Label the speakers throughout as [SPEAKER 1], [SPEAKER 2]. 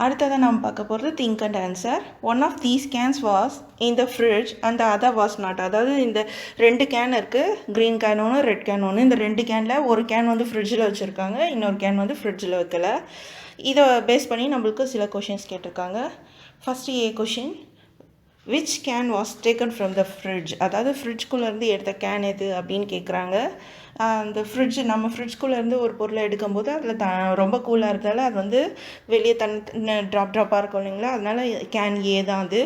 [SPEAKER 1] அடுத்ததாக நம்ம பார்க்க போகிறது think and answer. One of these cans was in the fridge and the other was not. அதாவது இந்த 2 கேன் இருக்குது, க்ரீன் கேன் ஒன்று, ரெட் கேன் ஒன்று. இந்த 2 கேனில் ஒரு கேன் வந்து ஃப்ரிட்ஜில் வச்சுருக்காங்க, இன்னொரு கேன் வந்து ஃப்ரிட்ஜில் வைக்கல. இதை பேஸ் பண்ணி நம்மளுக்கு சில கொஷின்ஸ் கேட்டிருக்காங்க. First A question, which can was taken from the fridge. அதாவது ஃப்ரிட்ஜ்குள்ளேருந்து எடுத்த கேன் எது அப்படின்னு கேட்குறாங்க. அந்த நம்ம ஃப்ரிட்ஜ்குள்ளேருந்து ஒரு பொருளை எடுக்கும்போது அதில் ரொம்ப கூலாக இருக்கிறதால அது வந்து வெளியே ட்ராப்பாக இருக்கும் இல்லைங்களா, அதனால் கேன் ஏ தான் அது.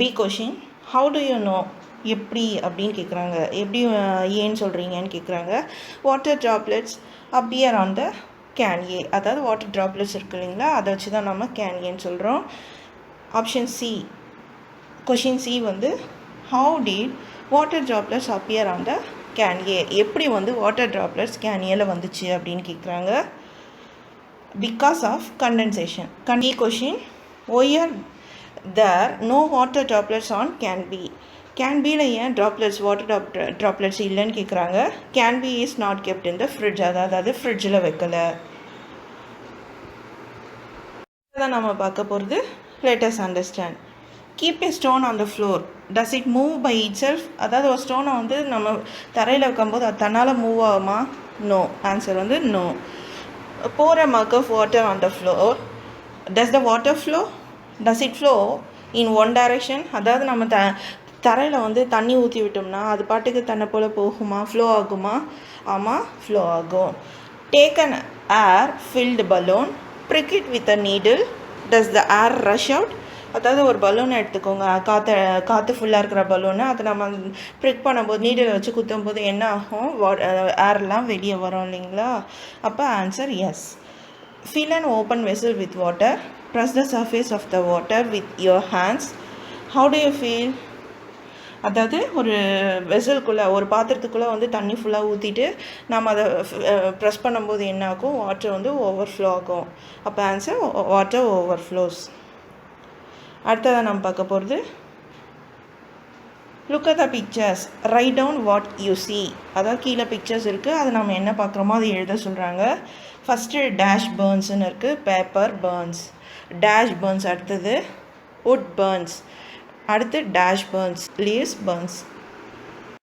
[SPEAKER 1] B question, how do you know. எப்படி அப்படின்னு கேட்குறாங்க. எப்படி ஏன்னு சொல்கிறீங்கன்னு கேட்குறாங்க. Water droplets appear on the can A. அதாவது வாட்டர் ட்ராப்லெட்ஸ் இருக்குது இல்லைங்களா, அதை வச்சு தான் நம்ம கேன் ஏன்னு சொல்கிறோம். ஆப்ஷன் சி, கொஷின் சி வந்து how did water droplets appear on the can A. எப்படி வந்து வாட்டர் ட்ராப்லெட்ஸ் கேன் ஏல வந்துச்சு அப்படின்னு கேட்குறாங்க. Because of condensation. A question, why there no water droplets on can B. Can பியில் ஏன் வாட்டர் ட்ராப்லெட்ஸ் இல்லைன்னு கேட்குறாங்க. Can B is not kept in the fridge. அதாவது ஃப்ரிட்ஜில் வைக்கலை. தான் நம்ம பார்க்க போகிறது. Let us understand. Keep a stone on the floor, does it move by itself. அதாவது ஒரு ஸ்டோனை வந்து நம்ம தரையில் வைக்கும்போது அது தன்னால் மூவ் ஆகுமா? நோ. ஆன்சர் வந்து no. Pour a mug of water on the floor, does the water flow, does it flow in one direction. அதாவது நம்ம தரையில் வந்து தண்ணி ஊற்றி விட்டோம்னா அது பாட்டுக்கு தன்னை போல் போகுமா, ஃப்ளோ ஆகுமா? ஆமாம், ஃப்ளோ ஆகும். Take an air filled balloon, prick it with a needle, does the air rush out. அதாவது ஒரு பலூனை எடுத்துக்கோங்க, காற்று ஃபுல்லாக இருக்கிற பலூனை, அதை நம்ம ப்ரிக் பண்ணும்போது நீடில் வச்சு குத்தும் போது என்ன ஆகும்? ஏர்லாம் வெளியே வரும் இல்லைங்களா. அப்போ ஆன்சர் yes. Fill and open vessel with water, press the surface of the water with your hands, how do you feel. அதாவது ஒரு வெசலுக்குள்ளே, ஒரு பாத்திரத்துக்குள்ளே வந்து தண்ணி ஃபுல்லாக ஊற்றிட்டு நம்ம அதை ப்ரெஸ் பண்ணும்போது என்ன ஆகும்? வாட்டர் வந்து ஓவர்ஃப்ளோ ஆகும். அப்போ ஆன்சர் வாட்டர் ஓவர்ஃப்ளோஸ். அடுத்ததான் நம்ம பார்க்க போகிறது, look at the pictures, write down what you see. அதாவது கீழே பிக்சர்ஸ் இருக்குது, அது நம்ம என்ன பார்க்குறோமோ அதை எழுத சொல்கிறாங்க. ஃபஸ்ட்டு டேஷ் பர்ன்ஸ்ன்னு இருக்குது, பேப்பர் பர்ன்ஸ், டேஷ் பர்ன்ஸ். அடுத்தது வுட் பர்ன்ஸ், அடுத்து டேஷ் பர்ன்ஸ், லீவ்ஸ் பர்ன்ஸ்.